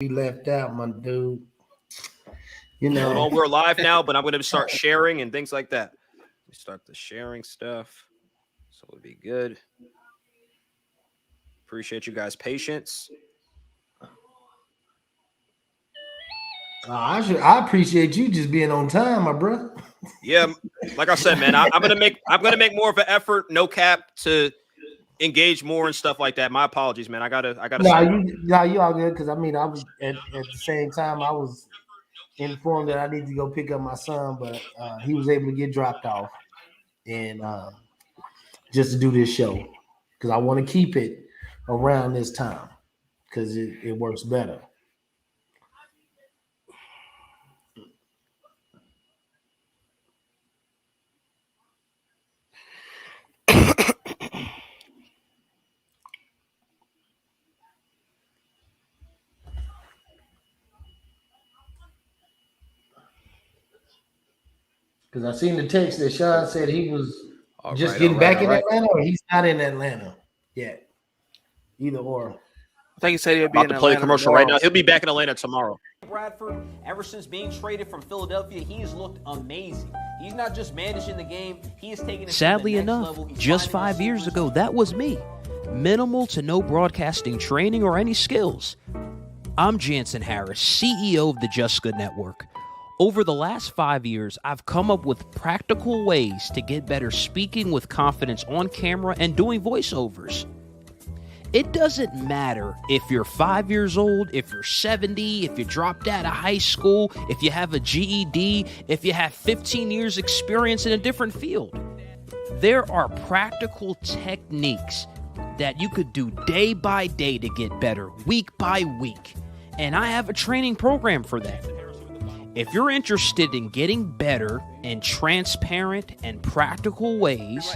be left out, my dude. Hold on, we're live now, but I'm going to start sharing and things like that. We start the sharing stuff, so it'll be good. Appreciate you guys' patience. I appreciate you just being on time, my bro. Yeah, like I said, man, I'm gonna make more of an effort, no cap, to engage more and stuff like that. My apologies, man. I gotta. You all good because I was at the same time I was informed that I need to go pick up my son, but he was able to get dropped off and just to do this show because I want to keep it around this time because it works better. Because I seen the text that Sean said he was getting back in Atlanta, or he's not in Atlanta yet. Either or. I think he said he'll be in to Atlanta play a commercial tomorrow. right now. He'll be back in Atlanta tomorrow. Bradford, ever since being traded from Philadelphia, he has looked amazing. He's not just managing the game, he is taking it Sadly to the next enough, level. just 5 years ago, that was me. Minimal to no broadcasting training or any skills. I'm Jansen Harris, CEO of the Just Good Network. Over the last 5 years, I've come up with practical ways to get better speaking with confidence on camera and doing voiceovers. It doesn't matter if you're 5 years old, if you're 70, if you dropped out of high school, if you have a GED, if you have 15 years experience in a different field. There are practical techniques that you could do day by day to get better, week by week. And I have a training program for that. If you're interested in getting better in transparent and practical ways,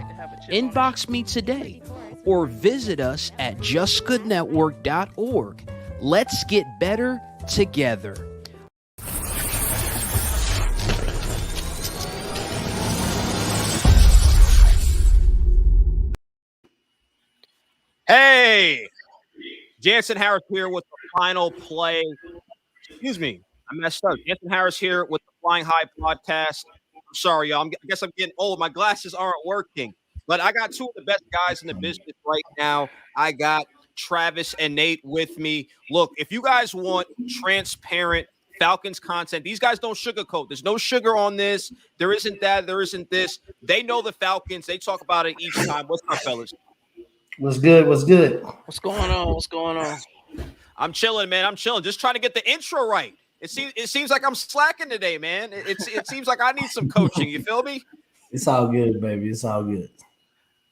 inbox me today or visit us at justgoodnetwork.org. Let's get better together. Hey, Jansen Harris here with the final play. Excuse me, I messed up. Jansen Harris here with the Flying High podcast. I'm sorry, y'all. I guess I'm getting old. My glasses aren't working. But I got two of the best guys in the business right now. I got Travis and Nate with me. Look, if you guys want transparent Falcons content, these guys don't sugarcoat. There's no sugar on this. There isn't that. There isn't this. They know the Falcons. They talk about it each time. What's up, fellas? What's good? What's good? What's going on? What's going on? I'm chilling, man. I'm chilling. Just trying to get the intro right. It seems like I'm slacking today, man. It seems like I need some coaching. You feel me? It's all good, baby. It's all good.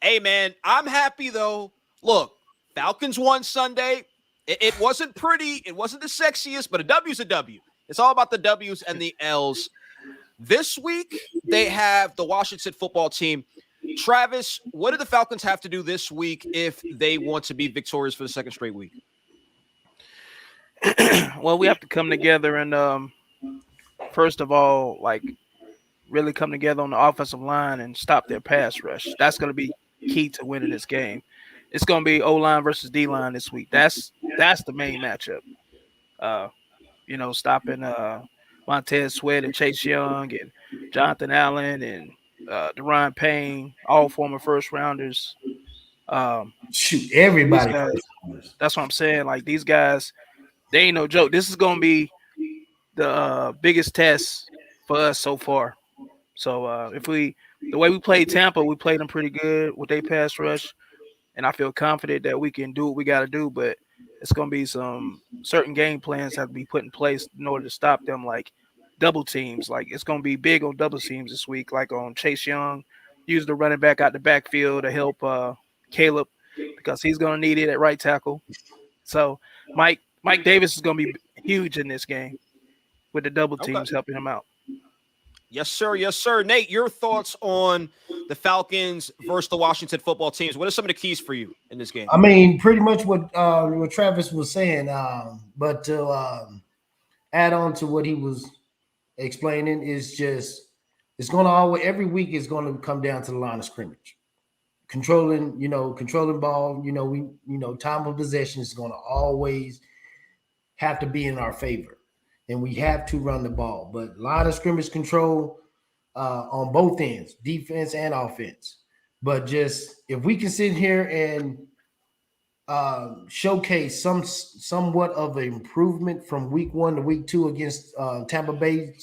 Hey, man, I'm happy, though. Look, Falcons won Sunday. It wasn't pretty. It wasn't the sexiest, but a W's a W. It's all about the W's and the L's. This week, they have the Washington football team. Travis, what do the Falcons have to do this week if they want to be victorious for the second straight week? Well, we have to come together and, first of all, really come together on the offensive line and stop their pass rush. That's going to be key to winning this game. It's going to be O-line versus D-line this week. That's the main matchup. Stopping Montez Sweat and Chase Young and Jonathan Allen and Deron Payne, all former first rounders. Shoot, everybody. That's what I'm saying. Like, these guys, they ain't no joke. This is going to be the biggest test for us so far. So the way we played Tampa, we played them pretty good with their pass rush, and I feel confident that we can do what we got to do. But it's going to be some certain game plans have to be put in place in order to stop them, like double teams. Like, it's going to be big on double teams this week, like on Chase Young, use the running back out the backfield to help Caleb because he's going to need it at right tackle. So Mike Davis is going to be huge in this game with the double teams helping him out. Yes, sir. Yes, sir. Nate, your thoughts on the Falcons versus the Washington football teams? What are some of the keys for you in this game? I mean, pretty much what Travis was saying, but to add on to what he was explaining is just it's going to always every week is going to come down to the line of scrimmage, controlling ball. Time of possession is going to always have to be in our favor, and we have to run the ball. But line of scrimmage control on both ends, defense and offense. But just if we can sit here and showcase somewhat of an improvement from week 1 to week 2 against Tampa Bay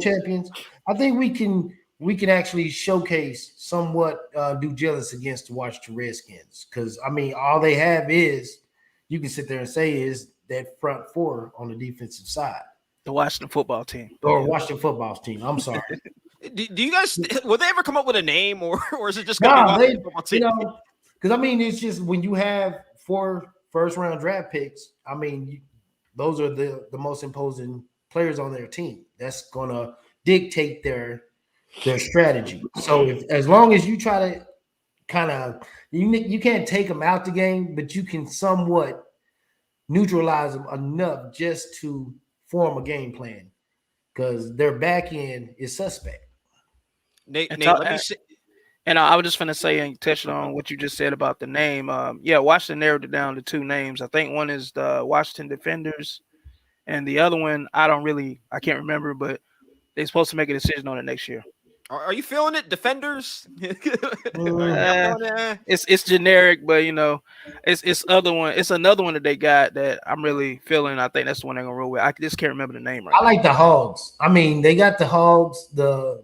champions, I think we can actually showcase somewhat due diligence against the Washington Redskins. Because I mean, all they have is, you can sit there and say, is that front four on the defensive side. The Washington football team. Or Washington football team. I'm sorry. Do you guys, will they ever come up with a name, or is it just going to be Washington football team? Because I mean, it's just when you have 4 first-round draft picks, I mean, those are the most imposing players on their team. That's going to dictate their strategy. So as long as you try to kind of, you can't take them out the game, but you can somewhat neutralize them enough just to form a game plan, because their back end is suspect. Nate, let me see. And I was just going to say, and touching on what you just said about the name. Washington narrowed it down to 2 names. I think one is the Washington Defenders, and the other one, I can't remember, but they're supposed to make a decision on it next year. Are you feeling it, Defenders? It's generic, but it's another one that they got that I'm really feeling. I think that's the one they're gonna roll with. I just can't remember the name right now. I like the Hogs. I mean, they got the Hogs, the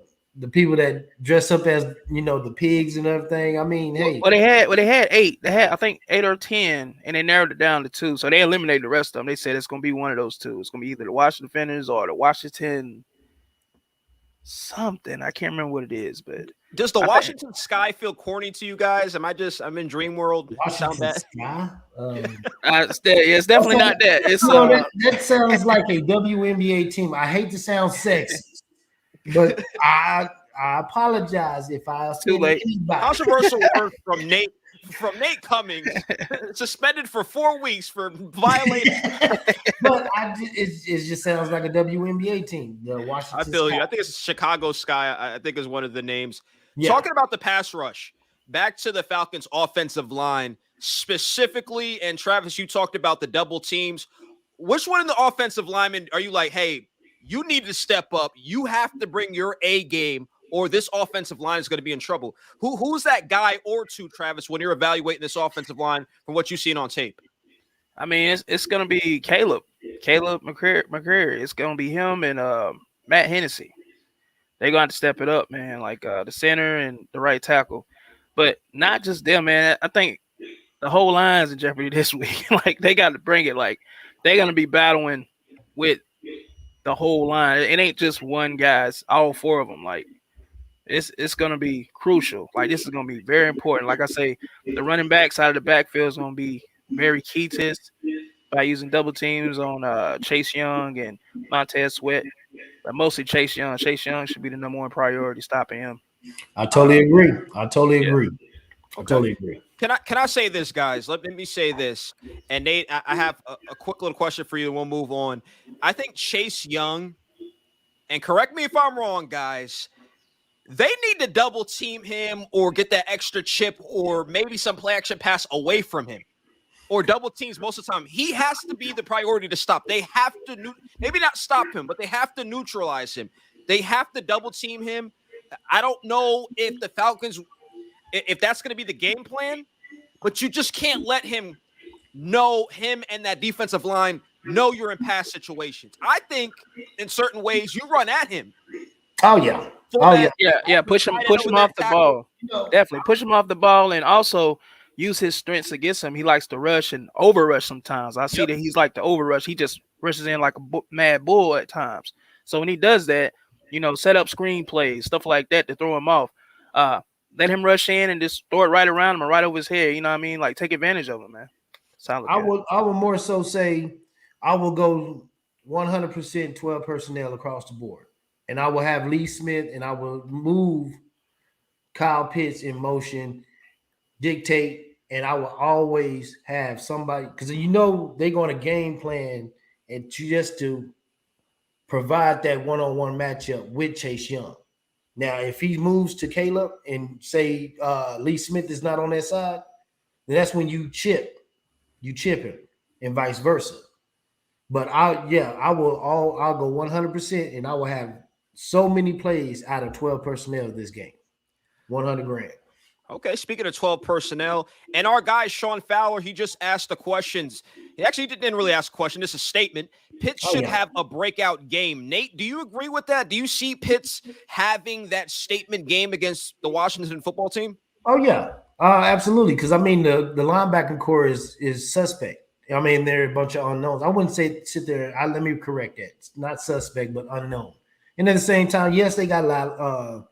people that dress up as the pigs and everything. I mean, hey. Well, they had 8. They had, I think, 8 or 10, and they narrowed it down to 2. So they eliminated the rest of them. They said it's gonna be one of those 2. It's gonna be either the Washington Defenders or the Washington something. I can't remember what it is, but does the Washington Sky feel corny to you guys? I'm in dream world? Washington Sky? It's definitely not that. It's that sounds like a WNBA team. I hate to sound sexist, but I apologize if I too late. Controversial word from Nate Cummings, suspended for 4 weeks for violating. But it just sounds like a WNBA team. The Washington. I feel Sky. you. I think it's Chicago Sky. I think is one of the names. Yeah. Talking about the pass rush, back to the Falcons' offensive line specifically. And Travis, you talked about the double teams. Which one of the offensive linemen are you like, hey, you need to step up? You have to bring your A game, or this offensive line is going to be in trouble. Who's that guy or 2, Travis, when you're evaluating this offensive line from what you've seen on tape? I mean, it's going to be Caleb McCreary. It's going to be him and Matt Hennessy. They're going to have to step it up, man, like the center and the right tackle. But not just them, man. I think the whole line's in jeopardy this week. Like, they got to bring it. Like, they're going to be battling with the whole line. It ain't just one guy. It's all 4 of them. Like, it's going to be crucial. Like, this is going to be very important. Like I say, the running back side of the backfield is going to be very key to this by using double teams on Chase Young and Montez Sweat. But mostly Chase Young. Chase Young should be the number 1 priority, stopping him. I totally agree. I totally agree. Can I say this, guys? Let me say this. And Nate, I have a quick little question for you, and we'll move on. I think Chase Young, and correct me if I'm wrong, guys, they need to double team him or get that extra chip or maybe some play action pass away from him, or double teams most of the time. He has to be the priority to stop. They have to maybe not stop him, but they have to neutralize him. They have to double team him. I don't know if the Falcons, if that's going to be the game plan, but you just can't let him and that defensive line know you're in pass situations. I think in certain ways you run at him. Oh yeah. Push him off the ball. Definitely push him off the ball, and also use his strengths against him. He likes to rush and over rush sometimes. I see that he's like to over rush. He just rushes in like a mad bull at times. So when he does that, set up screen plays, stuff like that to throw him off. Let him rush in and just throw it right around him or right over his head. You know what I mean? Like, take advantage of him, man. I would more so say I will go 100% 12 personnel across the board. And I will have Lee Smith, and I will move Kyle Pitts in motion, dictate, and I will always have somebody, because they're going to game plan and just to provide that one-on-one matchup with Chase Young. Now, if he moves to Caleb and say Lee Smith is not on that side, then that's when you chip him, and vice versa. But I'll go 100%, and I will have so many plays out of 12 personnel this game. 100 grand. Okay, speaking of 12 personnel, and our guy, Sean Fowler, he just asked the questions. He actually didn't really ask a question. This is a statement. Pitts should have a breakout game. Nate, do you agree with that? Do you see Pitts having that statement game against the Washington football team? Oh, yeah. Absolutely. Because, I mean, the linebacking core is suspect. I mean, they're a bunch of unknowns. I wouldn't say sit there. Let me correct that. It's not suspect, but unknown. And at the same time, yes, they got a lot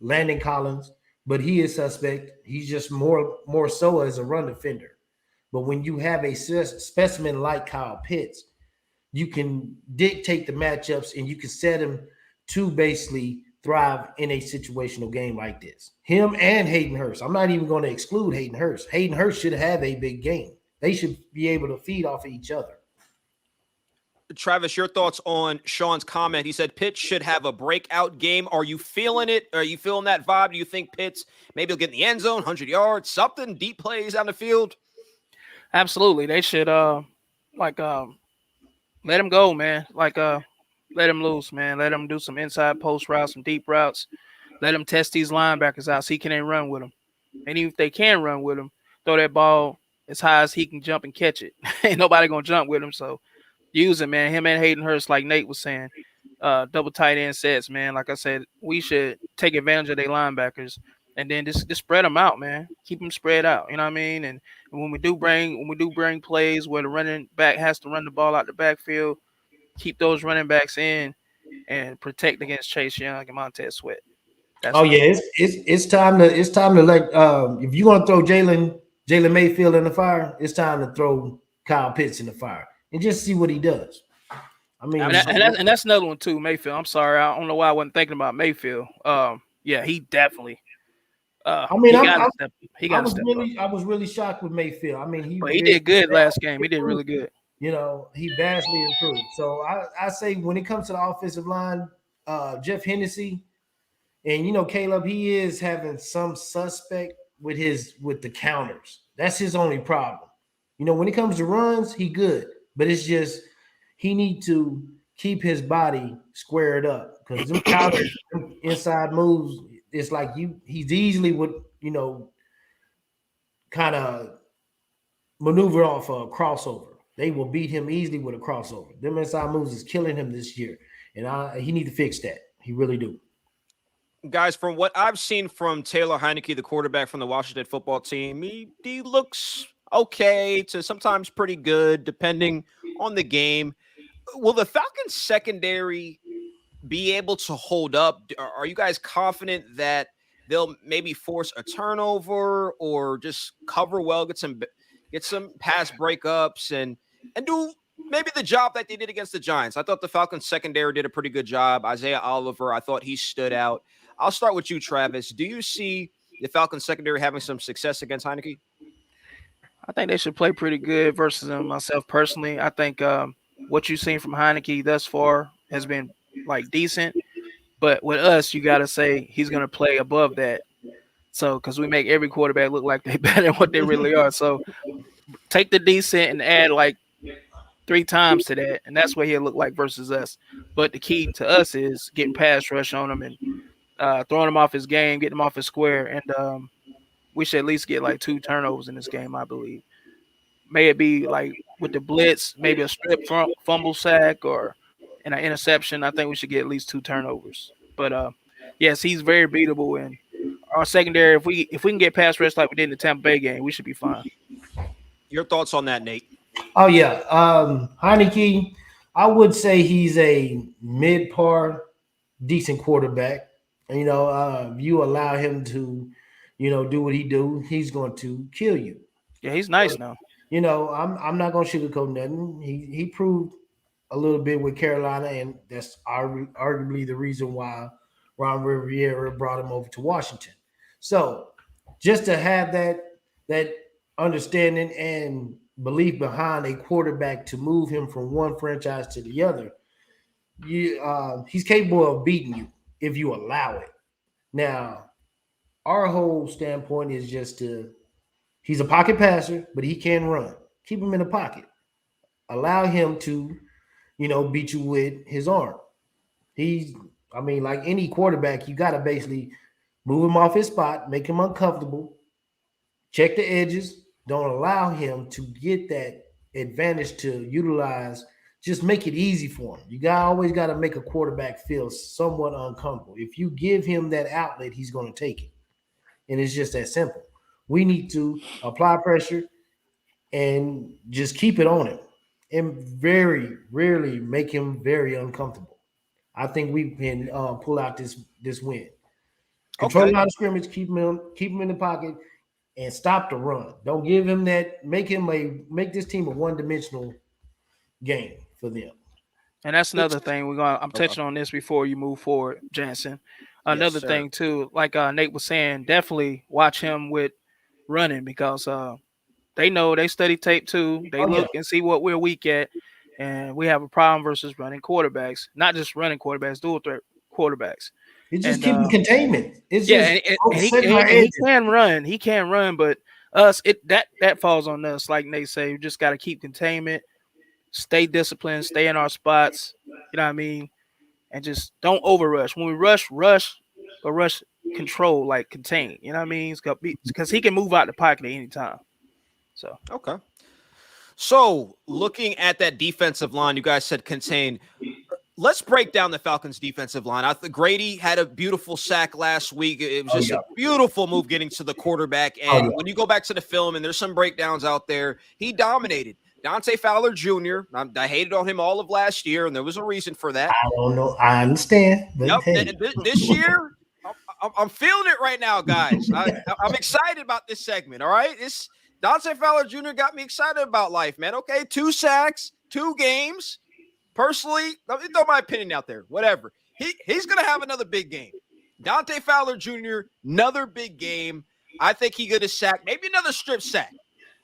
Landon Collins, but he is suspect. He's just more so as a run defender. But when you have a specimen like Kyle Pitts, you can dictate the matchups and you can set him to basically thrive in a situational game like this. Him and Hayden Hurst. I'm not even going to exclude Hayden Hurst. Hayden Hurst should have a big game. They should be able to feed off of each other. Travis, your thoughts on Sean's comment? He said Pitts should have a breakout game. Are you feeling it? Are you feeling that vibe? Do you think Pitts maybe he'll get in the end zone, 100 yards, something, deep plays on the field? Absolutely. They should let him go, man. Let him loose, man. Let him do some inside post routes, some deep routes. Let him test these linebackers out so he can run with them. And even if they can run with him, throw that ball as high as he can jump and catch it. Ain't nobody going to jump with him, so use him, man. Him and Hayden Hurst, like Nate was saying, double tight end sets, man. Like I said, we should take advantage of their linebackers and then just spread them out, man. Keep them spread out. You know what I mean? And when we do bring plays where the running back has to run the ball out the backfield, keep those running backs in and protect against Chase Young and Montez Sweat. It's time to let if you're gonna throw Jalen Mayfield in the fire, it's time to throw Kyle Pitts in the fire and just see what he does. I mean, and that's another one too, Mayfield. I'm sorry, I don't know why I wasn't thinking about Mayfield. Yeah, he definitely. I was really shocked with Mayfield. I mean, he did good last game. He did really good. You know, he vastly improved. So I say when it comes to the offensive line, Jeff Hennessy, and you know, Caleb, he is having some suspect with the counters. That's his only problem. You know, when it comes to runs, he good, but it's just he need to keep his body squared up because them counters, inside moves, it's like he's easily would, you know, kind of maneuver off a crossover. They will beat him easily with a crossover. Them inside moves is killing him this year, and he need to fix that. He really do. Guys, from what I've seen from Taylor Heineke, the quarterback from the Washington football team, he looks okay to sometimes pretty good, depending on the game. Will the Falcons secondary be able to hold up? Are you guys confident that they'll maybe force a turnover or just cover well, get some pass breakups and do maybe the job that they did against the Giants? I thought the Falcons secondary did a pretty good job. Isaiah Oliver, I thought he stood out. I'll start with you, Travis. Do you see the Falcons secondary having some success against Heineke? I think they should play pretty good versus him. Myself personally, I think what you've seen from Heineke thus far has been like decent. But with us, you got to say he's going to play above that. So because we make every quarterback look like they're better than what they really are. So take the decent and add like 3 times to that, and that's what he'll look like versus us. But the key to us is getting pass rush on him and throwing him off his game, getting him off his square, and we should at least get like 2 turnovers in this game, I believe. May it be like with the blitz, maybe a strip fumble sack or an interception. I think we should get at least 2 turnovers. But yes, he's very beatable, and our secondary, if we can get pass rush like we did in the Tampa Bay game, we should be fine. Your thoughts on that, Nate? Oh yeah, Heineke, I would say he's a mid-par, decent quarterback. You know, if you allow him to, you know, do what he do, he's going to kill you. Yeah, he's nice now. You know, I'm not going to sugarcoat nothing. He proved a little bit with Carolina, and that's arguably the reason why Ron Rivera brought him over to Washington. So just to have that understanding and belief behind a quarterback to move him from one franchise to the other, he's capable of beating you if you allow it. Now, our whole standpoint is just he's a pocket passer, but he can run. Keep him in the pocket. allow him to, beat you with his arm. Like any quarterback, you got to basically move him off his spot, make him uncomfortable, check the edges, don't allow him to get that advantage to utilize. Just make it easy for him. You always got to make a quarterback feel somewhat uncomfortable. If you give him that outlet, he's going to take it. And it's just that simple. We need to apply pressure and just keep it on him and very rarely make him very uncomfortable. I think we can pull out this win. Control the line of scrimmage, keep him in the pocket, and stop the run. Don't give him that. Make this team a one-dimensional game for them. And that's another thing I'm touching on this before you move forward, Jansen. Another thing too, like Nate was saying, definitely watch him with running because they study tape too. They look and see what we're weak at, and we have a problem versus running quarterbacks. Not just running quarterbacks, dual threat quarterbacks. It's just keeping containment. It's he can run. He can run, but that falls on us. Like Nate say, we just got to keep containment, stay disciplined, stay in our spots. You know what I mean? And just don't overrush. When we rush, but rush control, like contain. You know what I mean? Because he can move out the pocket at any time. So okay. So looking at that defensive line, you guys said contain. Let's break down the Falcons' defensive line. I think Grady had a beautiful sack last week. It was just a beautiful move getting to the quarterback. And when you go back to the film, and there's some breakdowns out there, he dominated. Dante Fowler Jr., I hated on him all of last year, and there was a reason for that. I don't know. I understand. But hey. This year, I'm feeling it right now, guys. I'm excited about this segment, all right? Dante Fowler Jr. got me excited about life, man. Okay, 2 sacks, 2 games. Personally, let me throw my opinion out there. Whatever. He's going to have another big game. Dante Fowler Jr., another big game. I think he got a sack, maybe another strip sack.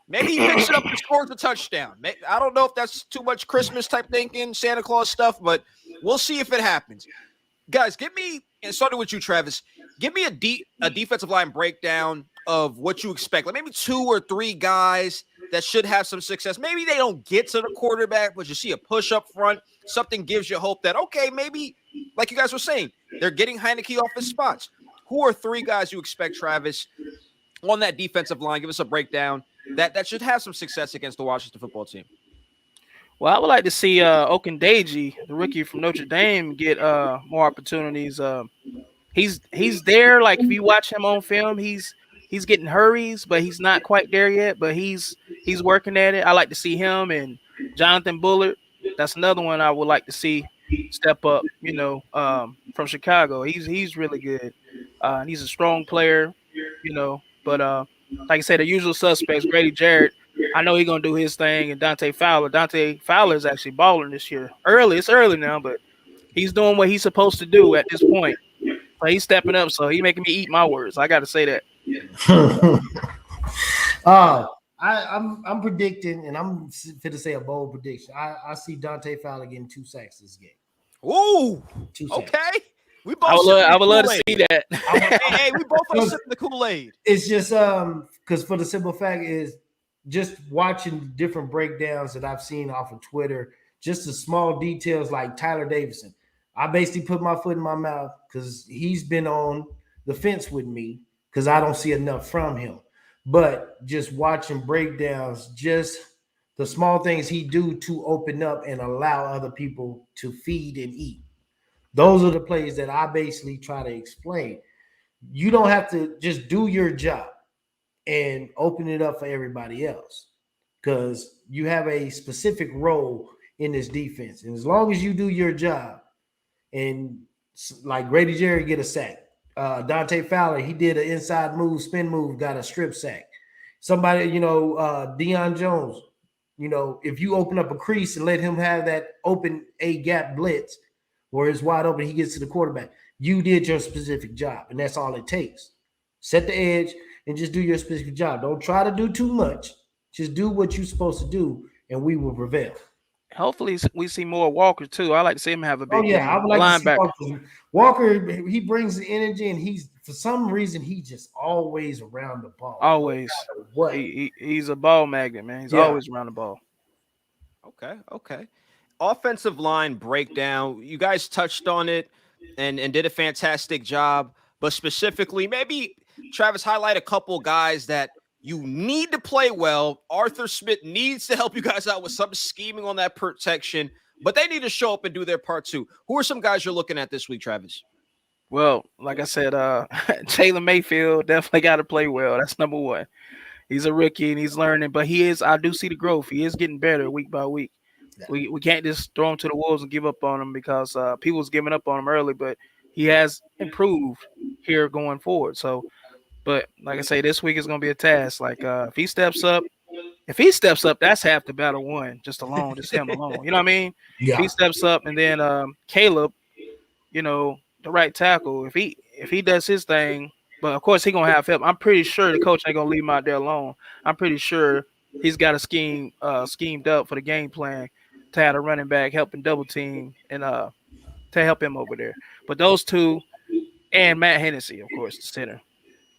Maybe he picks it up and scores a touchdown. I don't know if that's too much Christmas type thinking, Santa Claus stuff, but we'll see if it happens. Guys, and starting with you, Travis, give me a defensive line breakdown of what you expect. Like maybe 2 or 3 guys that should have some success. Maybe they don't get to the quarterback, but you see a push up front. Something gives you hope that, okay, maybe, like you guys were saying, they're getting Heineke off his spots. Who are 3 guys you expect, Travis, on that defensive line? Give us a breakdown that should have some success against the Washington football team. Well, I would like to see Okundeji, the rookie from Notre Dame, get more opportunities. He's there. Like if you watch him on film, he's getting hurries, but he's not quite there yet. But he's working at it. I like to see him and Jonathan Bullard. That's another one I would like to see step up. From Chicago, he's really good. He's a strong player. But like I said, the usual suspects, Grady Jarrett. I know he's gonna do his thing, and Dante Fowler. Dante Fowler is actually balling this year. It's early now, but he's doing what he's supposed to do at this point. So he's stepping up. So he's making me eat my words. I got to say that. I'm predicting, and I'm going to say a bold prediction. I see Dante Fowler getting 2 sacks this game. Ooh, 2 sacks. Okay. We both I would love to see that. hey, we both are sipping the Kool-Aid. It's just because for the simple fact is just watching different breakdowns that I've seen off of Twitter, just the small details like Tyler Davison. I basically put my foot in my mouth because he's been on the fence with me because I don't see enough from him. But just watching breakdowns, just the small things he do to open up and allow other people to feed and eat. Those are the plays that I basically try to explain. You don't have to just do your job and open it up for everybody else because you have a specific role in this defense. And as long as you do your job, and like Grady Jarrett get a sack. Dante Fowler, he did an inside move, spin move, got a strip sack. Somebody, Deion Jones, if you open up a crease and let him have that open A-gap blitz where it's wide open, he gets to the quarterback. You did your specific job, and that's all it takes. Set the edge and just do your specific job. Don't try to do too much. Just do what you're supposed to do, and we will prevail. Hopefully, we see more Walker too. I like to see him have a big game. I would like to see Walker. He brings the energy, and for some reason he's just always around the ball. Always. What? He's a ball magnet, man. He's always around the ball. Okay. Offensive line breakdown. You guys touched on it and did a fantastic job. But specifically, maybe Travis, highlight a couple guys that you need to play well. Arthur Smith needs to help you guys out with some scheming on that protection, but they need to show up and do their part too. Who are some guys you're looking at this week, Travis? Well, like I said, Jalen Mayfield definitely got to play well. That's number one. He's a rookie and he's learning, but I do see the growth. He is getting better week by week. Yeah. We can't just throw him to the wolves and give up on him because people was giving up on him early, but he has improved here going forward. So, but like I say, this week is going to be a task. Like if he steps up, that's half the battle won just him alone. You know what I mean? Yeah. If he steps up, and then Caleb, the right tackle, if he does his thing, but of course he gonna have help. I'm pretty sure the coach ain't gonna leave him out there alone. I'm pretty sure he's got a schemed up for the game plan to have a running back helping double team and to help him over there. But those two and Matt Hennessy, of course, the center.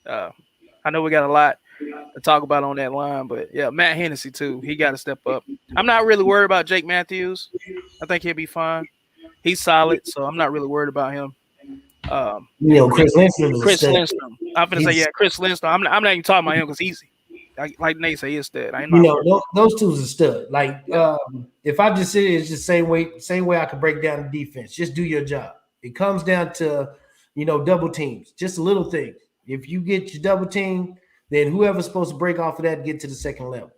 I know we got a lot to talk about on that line, but yeah, Matt Hennessy too. He got to step up. I'm not really worried about Jake Matthews. I think he'll be fine. He's solid, so I'm not really worried about him. Chris Lindstrom. I'm gonna say Chris Lindstrom. I'm not even talking about him because he's like Nate said, he's stud. Those two's a stud. Like if I just say it's just same way I could break down the defense. Just do your job. It comes down to double teams, just a little thing. If you get your double team, then whoever's supposed to break off of that get to the second level.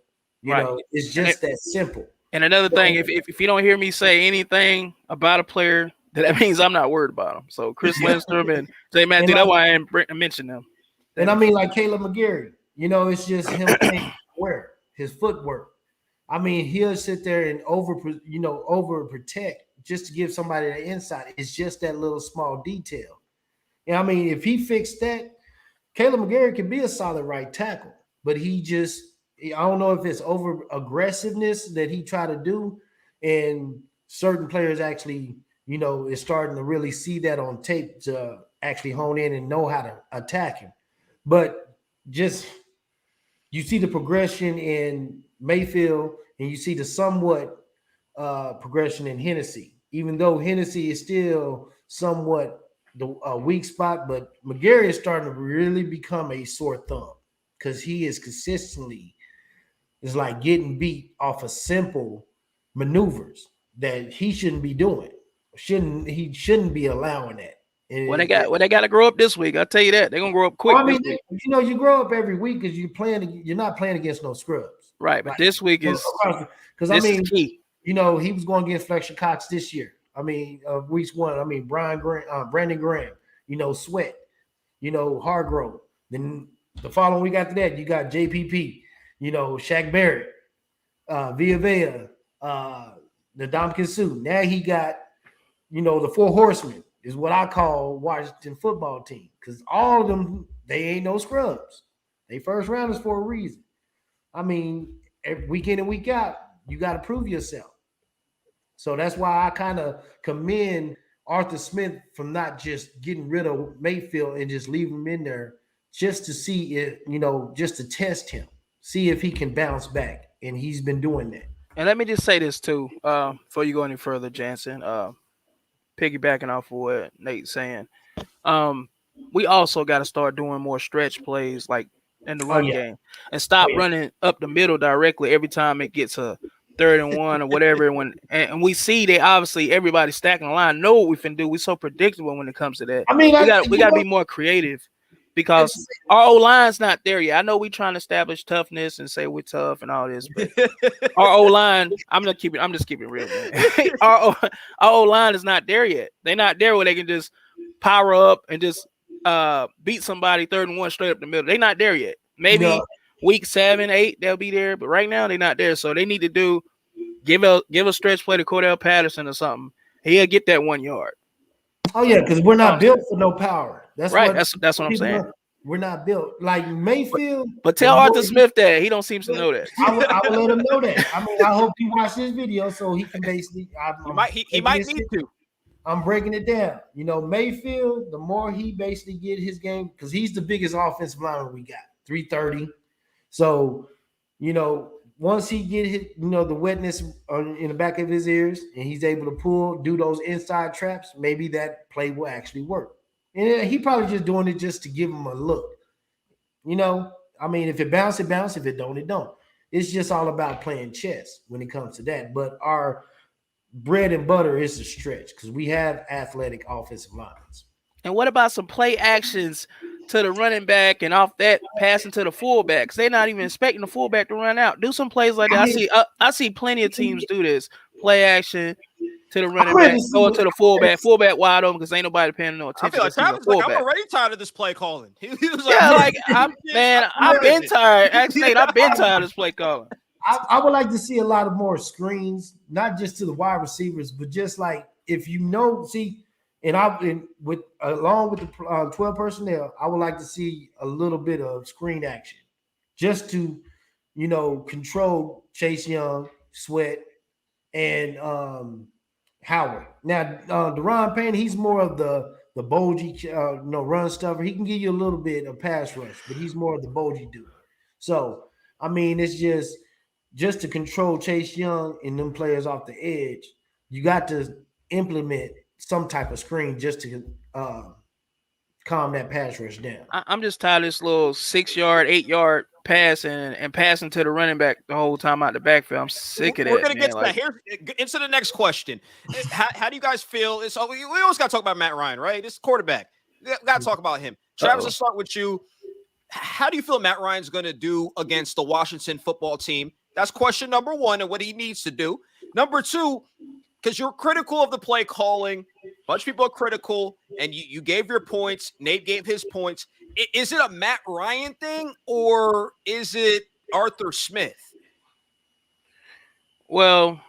It's just that simple. And another thing, if you don't hear me say anything about a player, that means I'm not worried about him. So Chris Lindstrom and Jay Matthews, that's why I didn't mention them. And I mean, like Caleb McGarry, it's just him playing his footwork. I mean, he'll sit there and overprotect just to give somebody the insight. It's just that little small detail. And I mean, if he fixed that, Caleb McGarry can be a solid right tackle, but I don't know if it's over aggressiveness that he tried to do, and certain players actually, is starting to really see that on tape to actually hone in and know how to attack him. But just you see the progression in Mayfield, and you see the somewhat progression in Hennessy, even though Hennessy is still somewhat the weak spot, but McGarry is starting to really become a sore thumb because he is consistently is like getting beat off of simple maneuvers that he shouldn't be doing. He shouldn't be allowing that. And they got to grow up this week. I'll tell you that they're gonna grow up quick. Well, I mean, you grow up every week because you're not playing against no scrubs, right? But this week is because I mean, key. He was going against Fletcher Cox this year. I mean, week one. I mean, Brandon Graham. Sweat. Hargrove. Then the following week after that, you got JPP. Shaq Barrett, Villa, the Domkin Sue. Now he got, the Four Horsemen is what I call Washington football team because all of them, they ain't no scrubs. They first rounders for a reason. I mean, every week in and week out, you got to prove yourself. So that's why I kind of commend Arthur Smith from not just getting rid of Mayfield and just leaving him in there just to see it, just to test him, see if he can bounce back. And he's been doing that. And let me just say this too, before you go any further, Jansen, piggybacking off of what Nate's saying. We also got to start doing more stretch plays like in the run game and stop running up the middle directly every time it gets a 3rd and 1 or whatever. And we see that obviously everybody stacking the line know what we can do. We're so predictable when it comes to that. I mean, we got to be more creative because our O-line's not there yet. I know we're trying to establish toughness and say we're tough and all this, but our O-line, I'm just keeping it real, man. Our O-line is not there yet. They're not there where they can just power up and just beat somebody 3rd and 1 straight up the middle. They're not there yet. Maybe week 7, 8, they'll be there, but right now they're not there. So they need to give a stretch play to Cordell Patterson or something. He'll get that 1 yard. Oh yeah, because we're not built for no power. That's right. That's what I'm saying. We're not built like Mayfield. But tell Arthur Smith that he don't seem to know that. I will let him know that. I mean, I hope he watched this video so he can basically. He might need to. I'm breaking it down. Mayfield, the more he basically get his game, because he's the biggest offensive lineman we got, 330. So, once he get his, the wetness in the back of his ears, and he's able to do those inside traps, maybe that play will actually work. And he probably just doing it just to give him a look. I mean, if it bounce, it bounce. If it don't, it don't. It's just all about playing chess when it comes to that. But our bread and butter is the stretch because we have athletic offensive lines. And what about some play actions to the running back and off that passing to the fullback? Because they're not even expecting the fullback to run out. Do some plays like that. I see plenty of teams do this. Play action to the running back, going to the fullback wide open because ain't nobody paying no attention. I feel like Travis like, I'm already tired of this play calling. He was I've been tired. Actually, I've been tired of this play calling. I would like to see a lot of more screens, not just to the wide receivers, but just like if along with the 12 personnel, I would like to see a little bit of screen action, just to control Chase Young, Sweat, and Howard. Now, Deron Payne, he's more of the bulgy, run stuffer. He can give you a little bit of pass rush, but he's more of the bulgy dude. So, I mean, it's just to control Chase Young and them players off the edge, you got to implement some type of screen just to calm that pass rush down. I'm just tired of this little 6-yard, 8-yard pass and passing to the running back the whole time out the backfield. I'm sick of that. We're going to get to that. Here, into the next question. How do you guys feel? We always got to talk about Matt Ryan, right? This quarterback. We got to talk about him. Travis, let's start with you. How do you feel Matt Ryan's going to do against the Washington football team? That's question number one, and what he needs to do. Number two, because you're critical of the play calling, a bunch of people are critical, and you gave your points. Nate gave his points. Is it a Matt Ryan thing, or is it Arthur Smith? Well,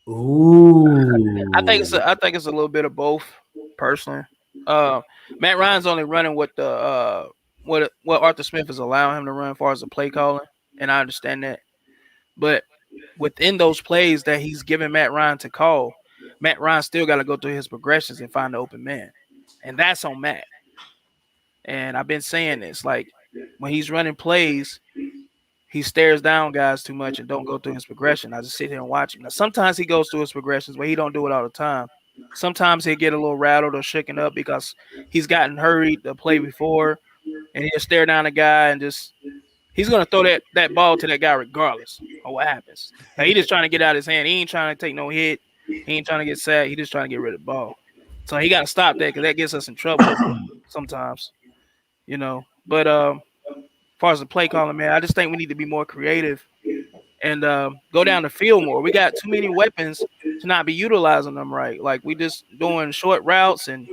I think it's a little bit of both. Personally, Matt Ryan's only running what Arthur Smith is allowing him to run as far as the play calling, and I understand that. But within those plays that he's giving Matt Ryan to call, Matt Ryan still got to go through his progressions and find the open man. And that's on Matt. And I've been saying this, like when he's running plays, he stares down guys too much and don't go through his progression. I just sit here and watch him. Now, sometimes he goes through his progressions, but he don't do it all the time. Sometimes he'll get a little rattled or shaken up because he's gotten hurried the play before, and he'll stare down a guy and he's going to throw that ball to that guy regardless of what happens. Like, he just trying to get out of his hand. He ain't trying to take no hit. He ain't trying to get sacked. He just trying to get rid of the ball. So he got to stop that because that gets us in trouble sometimes, But as far as the play calling, man, I just think we need to be more creative and go down the field more. We got too many weapons to not be utilizing them right. Like, we just doing short routes and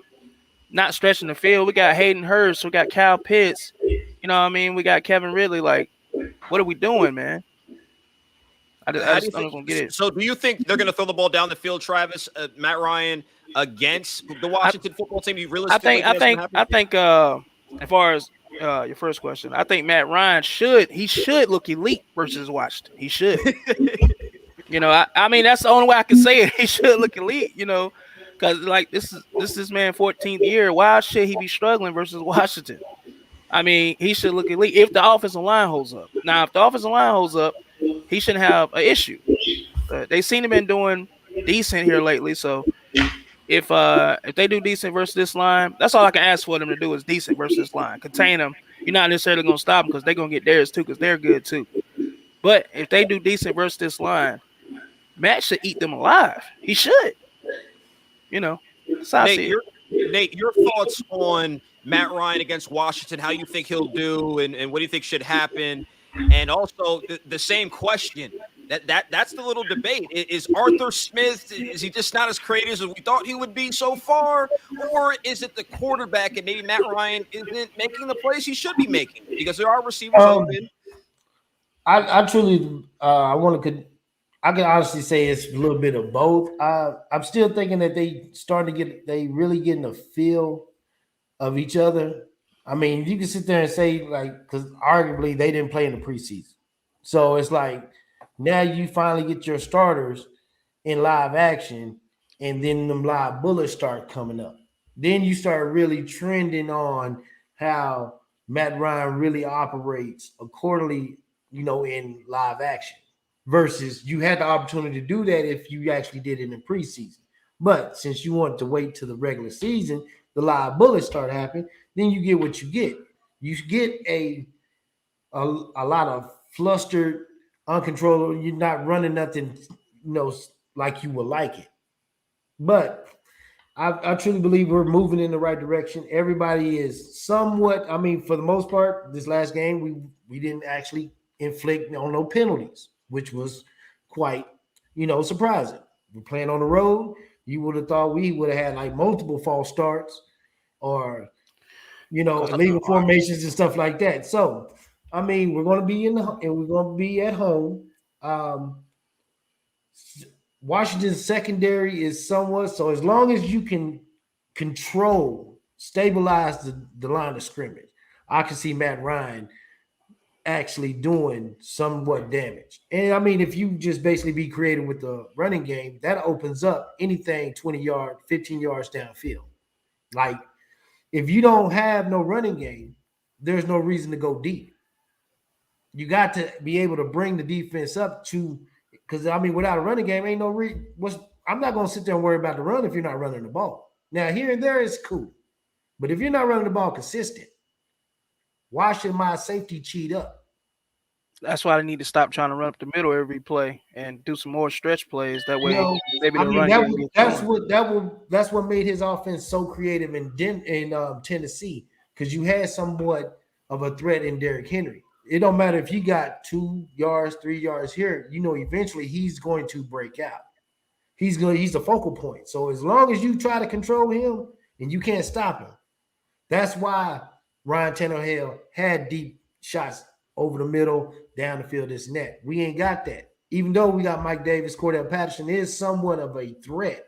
not stretching the field. We got Hayden Hurst. We got Kyle Pitts. You know what I mean? We got Kevin Ridley. Like, what are we doing, man? I just don't get it. So do you think they're going to throw the ball down the field, Travis, Matt Ryan, against the Washington football team? You realistically I think as far as your first question, I think Matt Ryan should look elite versus Washington. He should. I mean, that's the only way I can say it. He should look elite, because like this is man 14th year. Why should he be struggling versus Washington? I mean, he should look elite if the offensive line holds up. Now, if the offensive line holds up, he shouldn't have an issue. They seem to have been doing decent here lately. So if they do decent versus this line, that's all I can ask for them to do is decent versus this line. Contain them. You're not necessarily going to stop them because they're going to get theirs too because they're good too. But if they do decent versus this line, Matt should eat them alive. He should. That's how I see it. Nate, your thoughts on Matt Ryan against Washington, how you think he'll do and what do you think should happen? And also the same question. That's the little debate. Is Arthur Smith, is he just not as creative as we thought he would be so far? Or is it the quarterback and maybe Matt Ryan isn't making the plays he should be making? Because there are receivers open. I truly I can honestly say it's a little bit of both. I'm still thinking that they really getting a feel of each other. I mean, you can sit there and say, like, because arguably they didn't play in the preseason. So it's like now you finally get your starters in live action, and then them live bullets start coming up. Then you start really trending on how Matt Ryan really operates accordingly in live action. Versus you had the opportunity to do that if you actually did it in preseason. But since you wanted to wait till the regular season, the live bullets start happening, then you get what you get. You get a lot of flustered, uncontrollable. You're not running nothing, like you would like it. But I truly believe we're moving in the right direction. Everybody is somewhat. I mean, for the most part, this last game we didn't actually inflict on no penalties, which was quite surprising. We're playing on the road. You would have thought we would have had like multiple false starts or illegal formations and stuff like that. So, I mean, we're going to be we're going to be at home. Washington's secondary is somewhat so. As long as you can stabilize the line of scrimmage, I can see Matt Ryan actually doing somewhat damage. And I mean, if you just basically be creative with the running game, that opens up anything 20 yards, 15 yards downfield. Like, if you don't have no running game, there's no reason to go deep. You got to be able to bring the defense up because I mean, without a running game, ain't no reason. I'm not going to sit there and worry about the run if you're not running the ball. Now, here and there is cool, but if you're not running the ball consistent, why should my safety cheat up? That's why I need to stop trying to run up the middle every play and do some more stretch plays. That way, maybe the run game that's what made his offense so creative in Tennessee, because you had somewhat of a threat in Derrick Henry. It don't matter if you got 2 yards, 3 yards here. Eventually he's going to break out. He's the focal point. So as long as you try to control him and you can't stop him, that's why Ryan Tannehill had deep shots over the middle, down the field, this net. We ain't got that. Even though we got Mike Davis, Cordell Patterson is somewhat of a threat.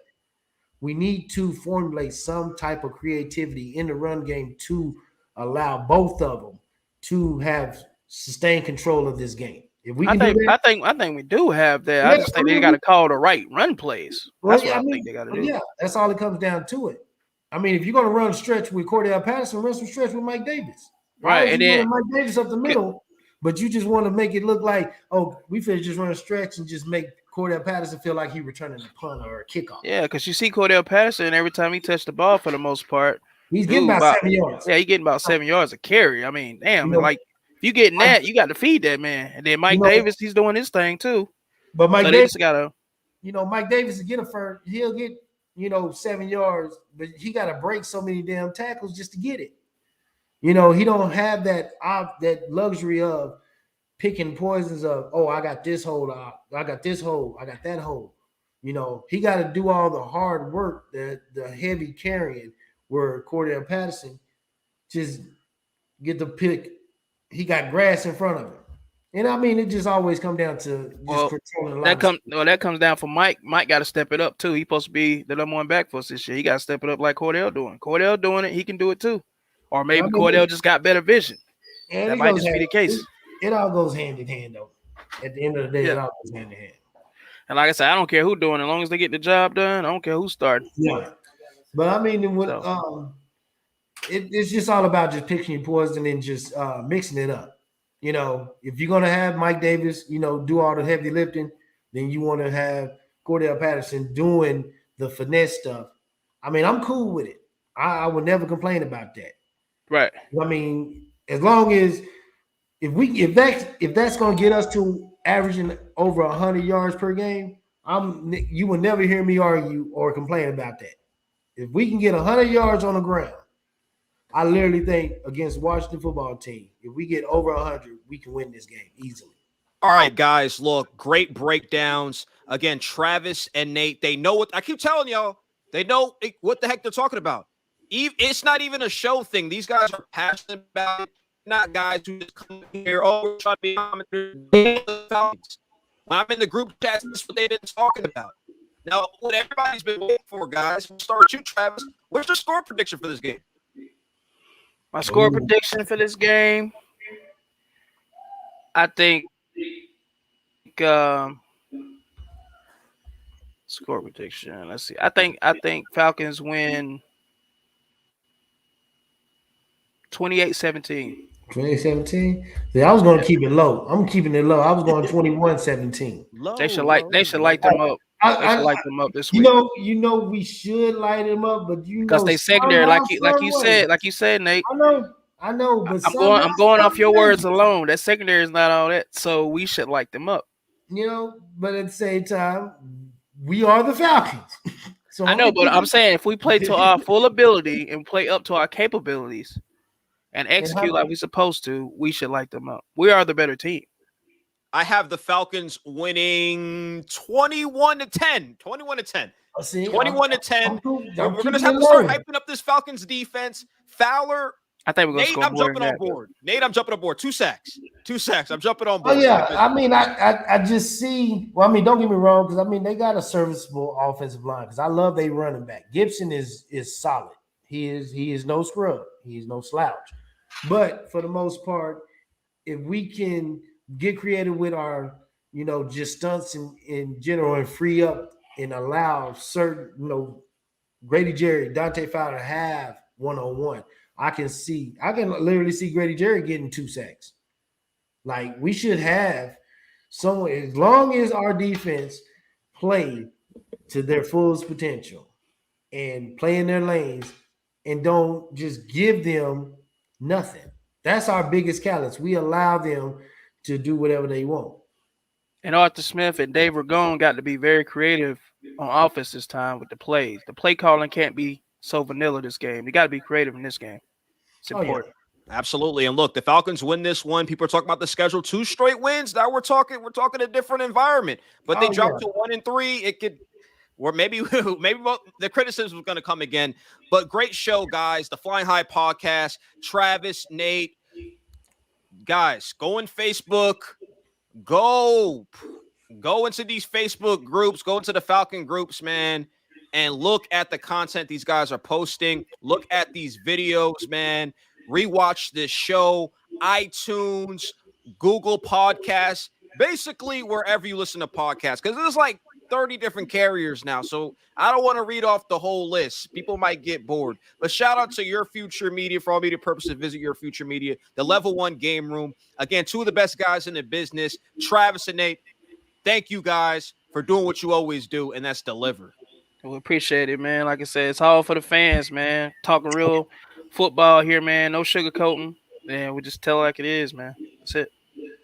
We need to formulate some type of creativity in the run game to allow both of them to have sustained control of this game. If we can do that, I think we do have that. I just think they got to call the right run plays. That's what I think they got to do. Yeah, that's all it comes down to it. I mean, if you're going to run stretch with Cordell Patterson, run some stretch with Mike Davis. Right, and then Mike Davis up the middle, but you just want to make it look like, we finna just run a stretch and just make Cordell Patterson feel like he returning a punt or a kickoff. Yeah, because you see Cordell Patterson every time he touched the ball for the most part, he's getting about 7 yards. Yeah, he's getting about 7 yards a carry. I mean, damn, like if you getting that, you got to feed that man. And then Mike Davis, he's doing his thing too. But Mike Davis Mike Davis will get a first. He'll get 7 yards, but he got to break so many damn tackles just to get it. He don't have that luxury of picking poisons of, I got this hole, I got this hole, I got that hole. He got to do all the hard work, the heavy carrying, where Cordell Patterson just get the pick. He got grass in front of him. And I mean, it just always come down to controlling that comes down for Mike. Mike got to step it up too. He's supposed to be the number one back for us this year. He got to step it up like Cordell doing. Cordell doing it, he can do it too. Or maybe Cordell just got better vision. That might just be the case. It all goes hand in hand, though. At the end of the day, it all goes hand in hand. And like I said, I don't care who doing it. As long as they get the job done, I don't care who's starting. Yeah. But I mean, it's just all about just picking your poison and just mixing it up. If you're going to have Mike Davis, do all the heavy lifting, then you want to have Cordell Patterson doing the finesse stuff. I mean, I'm cool with it. I would never complain about that. Right. I mean, as long as if that's going to get us to averaging over 100 yards per game, you will never hear me argue or complain about that. If we can get 100 yards on the ground, I literally think against Washington football team, if we get over 100, we can win this game easily. All right, guys, look, great breakdowns. Again, Travis and Nate, they know what I keep telling y'all. They know what the heck they're talking about. It's not even a show thing. These guys are passionate about it. Not guys who just come here, we're trying to be Falcons. When I'm in the group chat, this is what they've been talking about. Now, what everybody's been waiting for, guys, we'll start with you, Travis. What's your score prediction for this game? My score prediction for this game, I think score prediction. Let's see. I think Falcons win 28-17. 2017. See, I was going to keep it low. I'm keeping it low. I was going 21-17. They should light them up. They should light them up this week. We should light them up, but because they secondary, like you said, Nate. I know, but I'm going off your words alone. That secondary is not all that, so we should light them up. But at the same time, we are the Falcons. So I know, but I'm saying if we play to our full ability and play up to our capabilities and execute like we're supposed to, we should light them up. We are the better team. I have the Falcons winning 21-10. 21-10. 21-10. We're going to have to start hyping up this Falcons defense. Fowler. I think we're going to score more. I'm jumping on board. Nate, I'm jumping on board. 2 sacks. I'm jumping on board. Oh, yeah. I just see. Well, don't get me wrong, because they got a serviceable offensive line. Because I love their running back. Gibson is solid. He is no scrub. He is no slouch. But for the most part, if we can get creative with our, just stunts in general and free up and allow certain, Grady Jerry, Dante Fowler have one-on-one. I can literally see Grady Jerry getting 2 sacks. Like, we should have someone, as long as our defense play to their fullest potential and play in their lanes and don't just give them nothing. That's our biggest callous. We allow them to do whatever they want. And Arthur Smith and Dave Ragone got to be very creative on offense this time with the plays. The play calling can't be so vanilla this game. You got to be creative in this game. It's important. Yeah. Absolutely. And look, the Falcons win this one. People are talking about the schedule, 2 straight wins. Now we're talking a different environment. But they dropped to 1-3. It could, or maybe the criticism is going to come again. But great show, guys. The Flying High podcast. Travis, Nate, guys, go on Facebook. Go into these Facebook groups. Go into the Falcon groups, man. And look at the content these guys are posting. Look at these videos, man. Rewatch this show, iTunes, Google Podcasts, basically wherever you listen to podcasts. Because there's like 30 different carriers now. So I don't want to read off the whole list. People might get bored. But shout out to Your Future Media. For all media purposes, visit Your Future Media, the Level 1 Game Room. Again, 2 of the best guys in the business, Travis and Nate. Thank you guys for doing what you always do, and that's deliver. We appreciate it, man. Like I said, it's all for the fans, man. Talking real football here, man. No sugarcoating. And we just tell it like it is, man. That's it.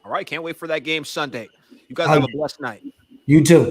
All right. Can't wait for that game Sunday. You guys have a blessed night. You too.